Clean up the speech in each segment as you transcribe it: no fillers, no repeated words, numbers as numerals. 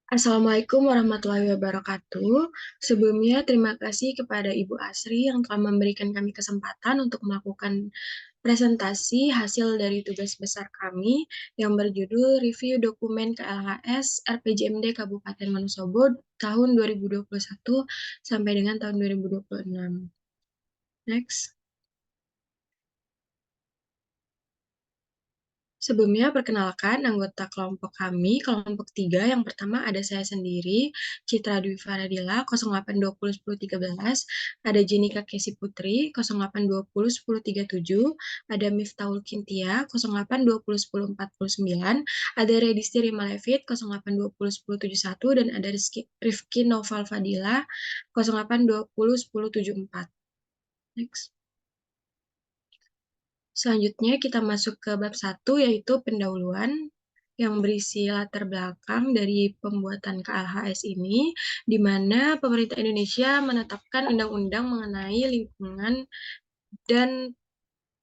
Assalamualaikum warahmatullahi wabarakatuh. Sebelumnya, terima kasih kepada Ibu Asri yang telah memberikan kami kesempatan untuk melakukan presentasi hasil dari tugas besar kami yang berjudul Review Dokumen KLHS RPJMD Kabupaten Wonosobo tahun 2021 sampai dengan tahun 2026. Next. Sebelumnya, perkenalkan anggota kelompok kami, kelompok 3. Yang pertama ada saya sendiri, Citra Dwi Faradila, 08201013. Ada Jenika Kesi Putri, 08201037. Ada Miftahul Kintia, 08201049. Ada Redisti Rima Levit, 08201071. Dan ada Rifki Noval Fadila, 08201074. Next. Selanjutnya kita masuk ke bab 1, yaitu pendahuluan yang berisi latar belakang dari pembuatan KLHS ini, di mana pemerintah Indonesia menetapkan undang-undang mengenai lingkungan dan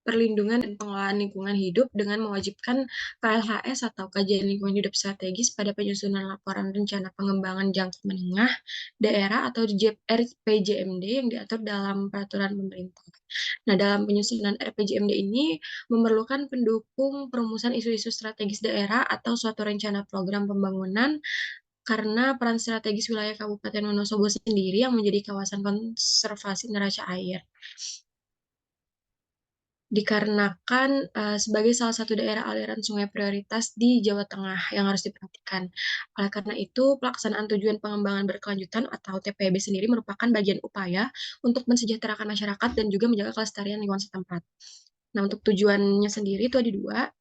perlindungan dan pengelolaan lingkungan hidup dengan mewajibkan KLHS atau Kajian Lingkungan Hidup Strategis pada penyusunan laporan rencana pengembangan jangka menengah daerah atau RPJMD yang diatur dalam peraturan pemerintah. Nah, dalam penyusunan RPJMD ini memerlukan pendukung perumusan isu-isu strategis daerah atau suatu rencana program pembangunan karena peran strategis wilayah Kabupaten Wonosobo sendiri yang menjadi kawasan konservasi neraca air dikarenakan sebagai salah satu daerah aliran sungai prioritas di Jawa Tengah yang harus diperhatikan. Oleh karena itu, pelaksanaan tujuan pengembangan berkelanjutan atau TPB sendiri merupakan bagian upaya untuk mensejahterakan masyarakat dan juga menjaga kelestarian lingkungan setempat. Nah, untuk tujuannya sendiri itu ada dua.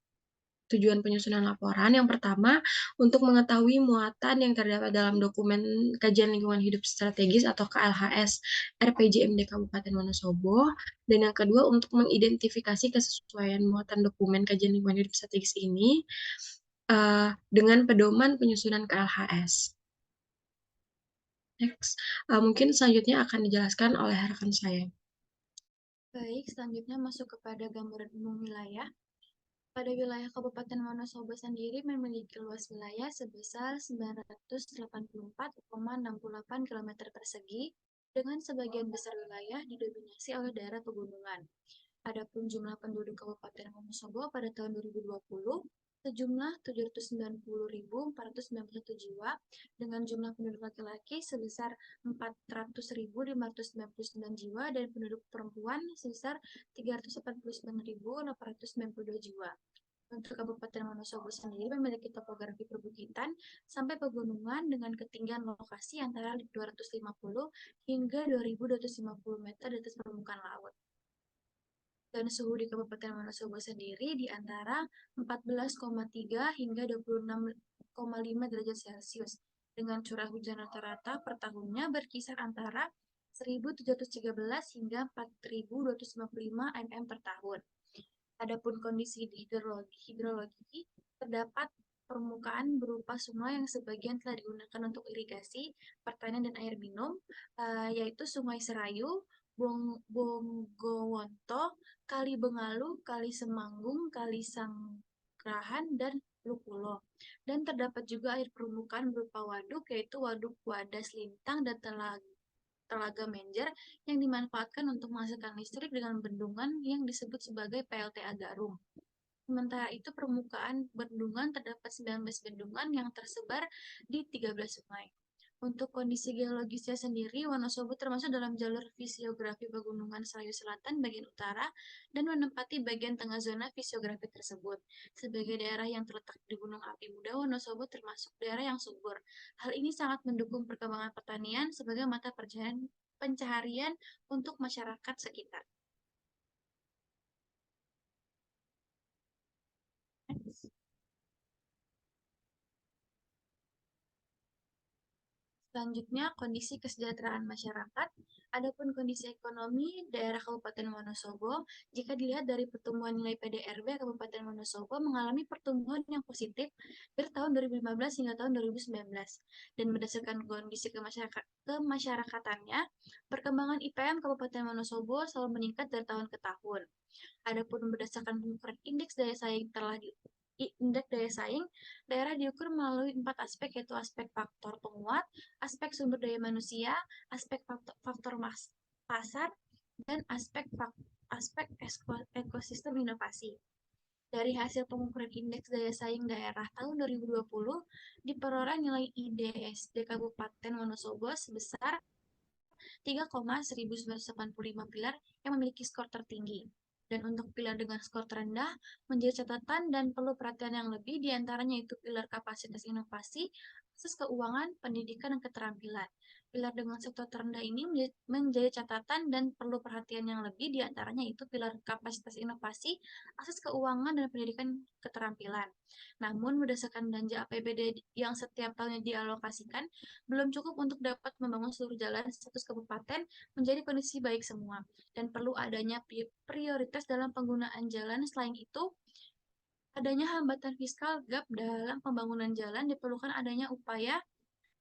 Tujuan penyusunan laporan yang pertama, untuk mengetahui muatan yang terdapat dalam dokumen Kajian Lingkungan Hidup Strategis atau KLHS RPJMD Kabupaten Wonosobo, dan yang kedua untuk mengidentifikasi kesesuaian muatan dokumen Kajian Lingkungan Hidup Strategis ini dengan pedoman penyusunan KLHS. Next. Mungkin selanjutnya akan dijelaskan oleh rekan saya. Baik, selanjutnya masuk kepada gambaran umum wilayah. Pada wilayah Kabupaten Wonosobo sendiri memiliki luas wilayah sebesar 984,68 km persegi, dengan sebagian besar wilayah didominasi oleh daerah pegunungan. Adapun jumlah penduduk Kabupaten Wonosobo pada tahun 2020 sejumlah 790.491 jiwa, dengan jumlah penduduk laki-laki sebesar 400.599 jiwa dan penduduk perempuan sebesar 389.892 jiwa. Untuk Kabupaten Wonosobo sendiri memiliki topografi perbukitan sampai pegunungan dengan ketinggian lokasi antara 250 hingga 2.250 meter di atas permukaan laut. Dan suhu di Kabupaten Wonosobo sendiri di antara 14,3 hingga 26,5 derajat Celcius, dengan curah hujan rata-rata per tahunnya berkisar antara 1.713 hingga 4.255 mm per tahun. Adapun kondisi hidrologi terdapat permukaan berupa sungai yang sebagian telah digunakan untuk irigasi, pertanian, dan air minum, yaitu Sungai Serayu, Bonggowonto, Kali Bengalu, Kali Semanggung, Kali Sangkrahan, dan Lukulo. Dan terdapat juga air permukaan berupa waduk, yaitu Waduk Wadas Lintang dan Telaga Menjer yang dimanfaatkan untuk menghasilkan listrik dengan bendungan yang disebut sebagai PLTA Garum. Sementara itu permukaan bendungan terdapat 19 bendungan yang tersebar di 13 sungai. Untuk kondisi geologisnya sendiri, Wonosobo termasuk dalam jalur fisiografi Pegunungan Serayu Selatan bagian utara dan menempati bagian tengah zona fisiografi tersebut. Sebagai daerah yang terletak di Gunung Api Muda, Wonosobo termasuk daerah yang subur. Hal ini sangat mendukung perkembangan pertanian sebagai mata pencaharian untuk masyarakat sekitar. Selanjutnya, kondisi kesejahteraan masyarakat. Adapun kondisi ekonomi daerah Kabupaten Wonosobo, jika dilihat dari pertumbuhan nilai PDRB Kabupaten Wonosobo mengalami pertumbuhan yang positif dari tahun 2015 hingga tahun 2019. Dan berdasarkan kondisi kemasyarakatannya, perkembangan IPM Kabupaten Wonosobo selalu meningkat dari tahun ke tahun. Adapun berdasarkan pengukuran indeks daya saing telah indeks daya saing, daerah diukur melalui 4 aspek, yaitu aspek faktor penguat, aspek sumber daya manusia, aspek faktor pasar, dan aspek ekosistem inovasi. Dari hasil pengukuran indeks daya saing daerah tahun 2020, diperoleh nilai IDSD Kabupaten Wonosobo sebesar 3,1985 pilar yang memiliki skor tertinggi. Dan untuk pilar dengan skor terendah menjadi catatan dan perlu perhatian yang lebih, diantaranya itu pilar kapasitas inovasi, akses keuangan, pendidikan, dan keterampilan. Pilar dengan sektor terendah ini menjadi catatan dan perlu perhatian yang lebih, diantaranya itu pilar kapasitas inovasi, akses keuangan, dan pendidikan keterampilan. Namun, berdasarkan belanja APBD yang setiap tahunnya dialokasikan, belum cukup untuk dapat membangun seluruh jalan status kabupaten menjadi kondisi baik semua, dan perlu adanya prioritas dalam penggunaan jalan. Selain itu, adanya hambatan fiskal gap dalam pembangunan jalan, diperlukan adanya upaya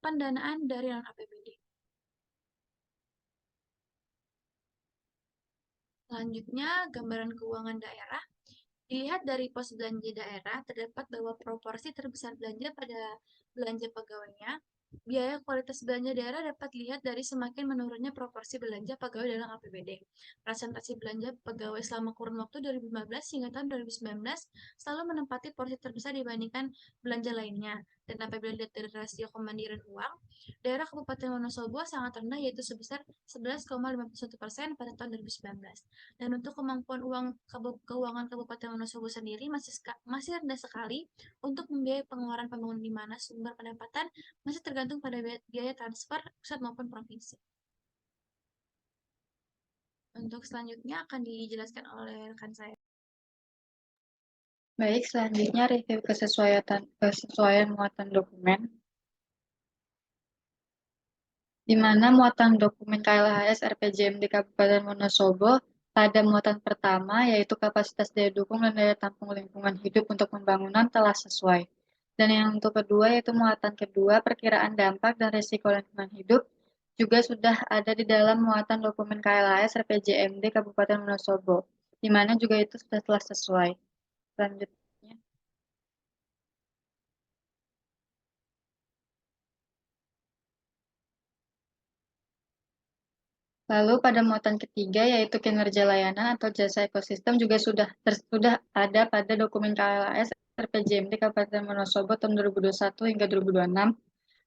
pendanaan dari non APBD. Selanjutnya, gambaran keuangan daerah. Dilihat dari pos belanja daerah, terdapat bahwa proporsi terbesar belanja pada belanja pegawainya. Biaya kualitas belanja daerah dapat dilihat dari semakin menurunnya proporsi belanja pegawai dalam APBD. Presentasi belanja pegawai selama kurun waktu 2015 hingga tahun 2019 selalu menempati porsi terbesar dibandingkan belanja lainnya. Dan apabila dilihat dari rasio kemandirian uang, daerah Kabupaten Wonosobo sangat rendah, yaitu sebesar 11,51% pada tahun 2019. Dan untuk kemampuan keuangan Kabupaten Wonosobo sendiri masih rendah sekali untuk membiayai pengeluaran pembangunan, di mana sumber pendapatan masih tergantung pada biaya transfer pusat maupun provinsi. Untuk selanjutnya akan dijelaskan oleh rekan saya. Baik, selanjutnya review kesesuaian muatan dokumen, di mana muatan dokumen KLHS RPJMD Kabupaten Wonosobo pada muatan pertama, yaitu kapasitas daya dukung dan daya tampung lingkungan hidup untuk pembangunan telah sesuai. Dan yang untuk kedua, yaitu muatan kedua, perkiraan dampak dan risiko lingkungan hidup, juga sudah ada di dalam muatan dokumen KLHS RPJMD Kabupaten Wonosobo, di mana juga itu sudah telah sesuai. Selanjutnya. Lalu pada muatan ketiga, yaitu kinerja layanan atau jasa ekosistem, juga sudah ada pada dokumen KLHS RPJMD Kabupaten Wonosobo tahun 2021 hingga 2026.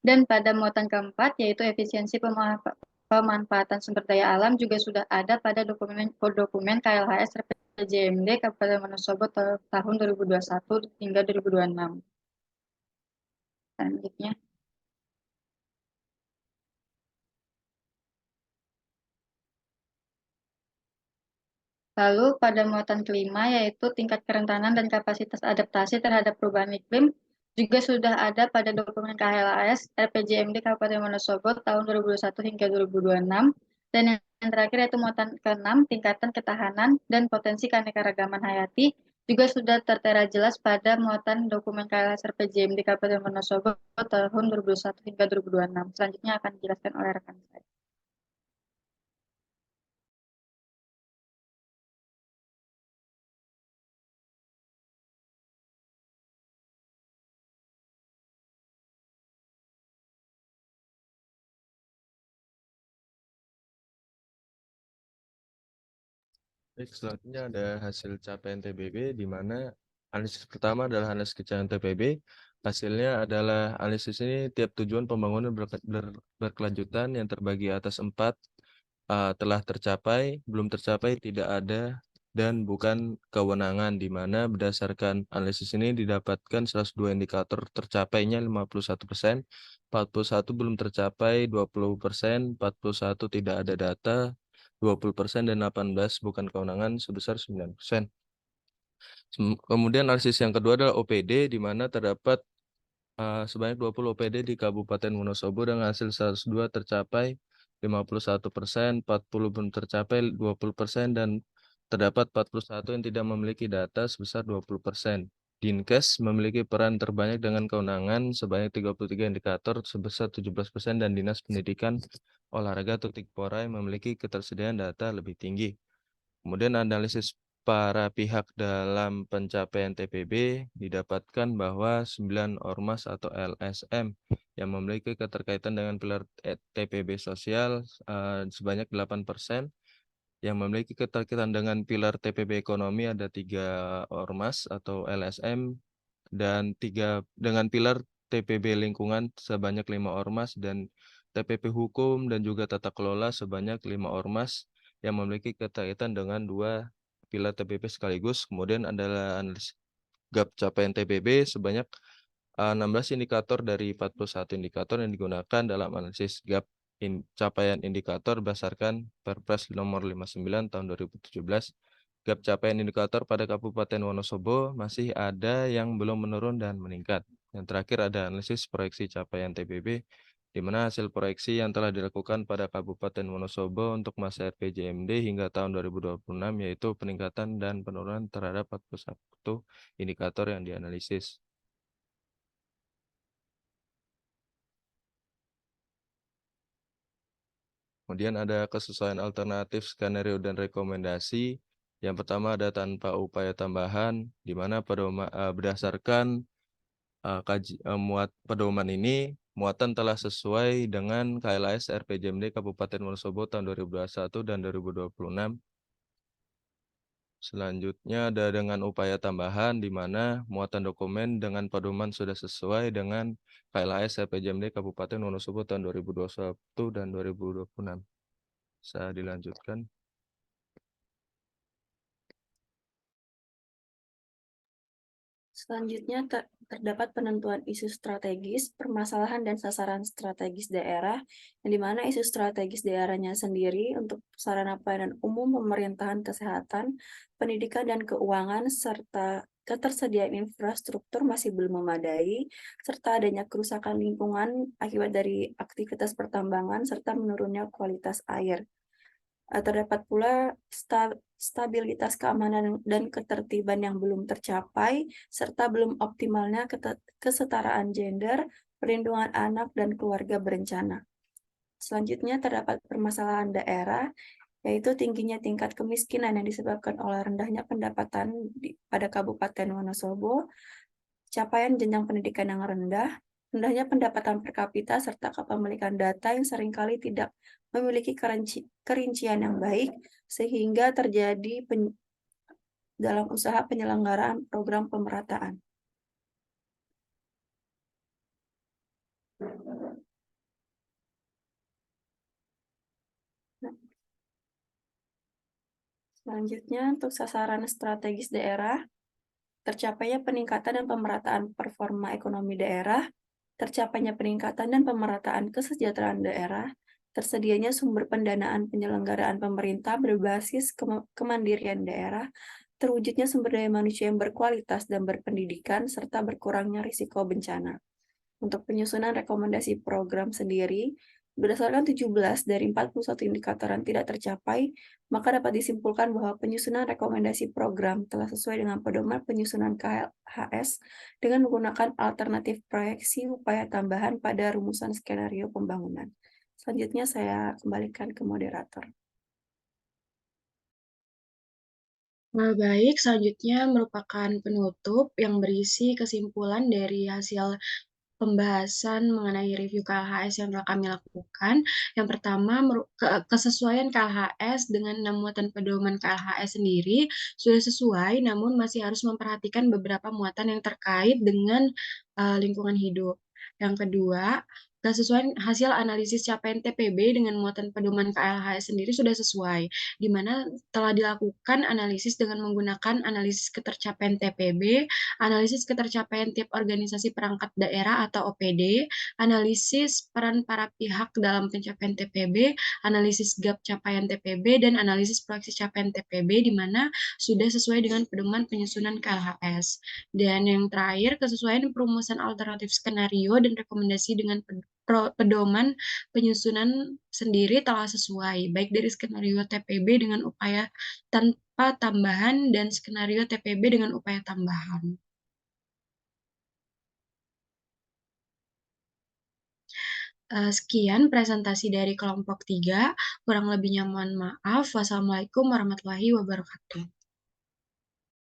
Dan pada muatan keempat, yaitu efisiensi pemanfaatan sumber daya alam, juga sudah ada pada dokumen KLHS RPJMD Kabupaten Wonosobo tahun 2021 hingga 2026. Selanjutnya. Lalu pada muatan kelima, yaitu tingkat kerentanan dan kapasitas adaptasi terhadap perubahan iklim, juga sudah ada pada dokumen KLHS RPJMD Kabupaten Wonosobo tahun 2021 hingga 2026. Dan yang terakhir yaitu muatan ke-6, tingkatan ketahanan dan potensi keanekaragaman hayati, juga sudah tertera jelas pada muatan dokumen KLHS RPJMD Kabupaten Wonosobo tahun 2021 hingga 2026. Selanjutnya akan dijelaskan oleh rekan saya. Baik, selanjutnya ada hasil capaian TPB, di mana analisis pertama adalah analisis capaian TPB. Hasilnya adalah analisis ini tiap tujuan pembangunan berkelanjutan yang terbagi atas 4 telah tercapai, belum tercapai, tidak ada, dan bukan kewenangan, di mana berdasarkan analisis ini didapatkan 102 indikator tercapainya 51%, 41 belum tercapai 20%, 41 tidak ada data 20%, dan 18 bukan kewenangan sebesar 9%. Kemudian analisis yang kedua adalah OPD, di mana terdapat sebanyak 20 OPD di Kabupaten Wonosobo dengan hasil 102 tercapai 51%, 40 belum tercapai 20%, dan terdapat 41 yang tidak memiliki data sebesar 20%. Dinkes memiliki peran terbanyak dengan kewenangan sebanyak 33 indikator sebesar 17%, dan Dinas Pendidikan, Olahraga atau Tikpora yang memiliki ketersediaan data lebih tinggi. Kemudian analisis para pihak dalam pencapaian TPB didapatkan bahwa 9 ormas atau LSM yang memiliki keterkaitan dengan pilar TPB sosial sebanyak 8%, yang memiliki keterkaitan dengan pilar TPB ekonomi ada 3 ormas atau LSM, dan dengan pilar TPB lingkungan sebanyak 5 ormas, dan TPP hukum dan juga tata kelola sebanyak 5 ormas yang memiliki keterkaitan dengan 2 pilar TPP sekaligus. Kemudian adalah analisis gap capaian TPB sebanyak 16 indikator dari 41 indikator yang digunakan dalam analisis gap capaian indikator berdasarkan Perpres nomor 59 tahun 2017. Gap capaian indikator pada Kabupaten Wonosobo masih ada yang belum menurun dan meningkat. Yang terakhir ada analisis proyeksi capaian TPB, di mana hasil proyeksi yang telah dilakukan pada Kabupaten Wonosobo untuk masa RPJMD hingga tahun 2026, yaitu peningkatan dan penurunan terhadap 41 indikator yang dianalisis. Kemudian ada kesesuaian alternatif, skenario, dan rekomendasi. Yang pertama ada tanpa upaya tambahan, di mana berdasarkan pedoman ini, muatan telah sesuai dengan KLAS RPJMD Kabupaten Wonosobo tahun 2021 dan 2026. Selanjutnya ada dengan upaya tambahan, di mana muatan dokumen dengan pedoman sudah sesuai dengan KLAS RPJMD Kabupaten Wonosobo tahun 2021 dan 2026. Bisa dilanjutkan. Selanjutnya terdapat penentuan isu strategis, permasalahan dan sasaran strategis daerah, yang dimana isu strategis daerahnya sendiri untuk sarana pelayanan umum, pemerintahan, kesehatan, pendidikan dan keuangan, serta ketersediaan infrastruktur masih belum memadai, serta adanya kerusakan lingkungan akibat dari aktivitas pertambangan, serta menurunnya kualitas air. Terdapat pula stabilitas keamanan dan ketertiban yang belum tercapai, serta belum optimalnya kesetaraan gender, perlindungan anak, dan keluarga berencana. Selanjutnya terdapat permasalahan daerah, yaitu tingginya tingkat kemiskinan yang disebabkan oleh rendahnya pendapatan pada Kabupaten Wonosobo, capaian jenjang pendidikan yang rendah, rendahnya pendapatan per kapita, serta kepemilikan data yang seringkali tidak memiliki kerincian yang baik, sehingga terjadi dalam usaha penyelenggaraan program pemerataan. Selanjutnya, untuk sasaran strategis daerah, tercapainya peningkatan dan pemerataan performa ekonomi daerah, tercapainya peningkatan dan pemerataan kesejahteraan daerah, tersedianya sumber pendanaan penyelenggaraan pemerintah berbasis kemandirian daerah, terwujudnya sumber daya manusia yang berkualitas dan berpendidikan, serta berkurangnya risiko bencana. Untuk penyusunan rekomendasi program sendiri, berdasarkan 17 dari 41 indikator yang tidak tercapai, maka dapat disimpulkan bahwa penyusunan rekomendasi program telah sesuai dengan pedoman penyusunan KLHS dengan menggunakan alternatif proyeksi upaya tambahan pada rumusan skenario pembangunan. Selanjutnya saya kembalikan ke moderator. Baik, selanjutnya merupakan penutup yang berisi kesimpulan dari hasil pembahasan mengenai review KLHS yang telah kami lakukan. Yang pertama, kesesuaian KLHS dengan muatan pedoman KLHS sendiri sudah sesuai, namun masih harus memperhatikan beberapa muatan yang terkait dengan lingkungan hidup. Yang kedua, kesesuaian hasil analisis capaian TPB dengan muatan pedoman KLHS sendiri sudah sesuai, di mana telah dilakukan analisis dengan menggunakan analisis ketercapaian TPB, analisis ketercapaian tiap organisasi perangkat daerah atau OPD, analisis peran para pihak dalam pencapaian TPB, analisis gap capaian TPB, dan analisis proyeksi capaian TPB, di mana sudah sesuai dengan pedoman penyusunan KLHS. Dan yang terakhir, kesesuaian perumusan alternatif skenario dan rekomendasi dengan pedoman penyusunan sendiri telah sesuai, baik dari skenario TPB dengan upaya tanpa tambahan dan skenario TPB dengan upaya tambahan. Sekian presentasi dari kelompok 3. Kurang lebihnya mohon maaf. Wassalamualaikum warahmatullahi wabarakatuh.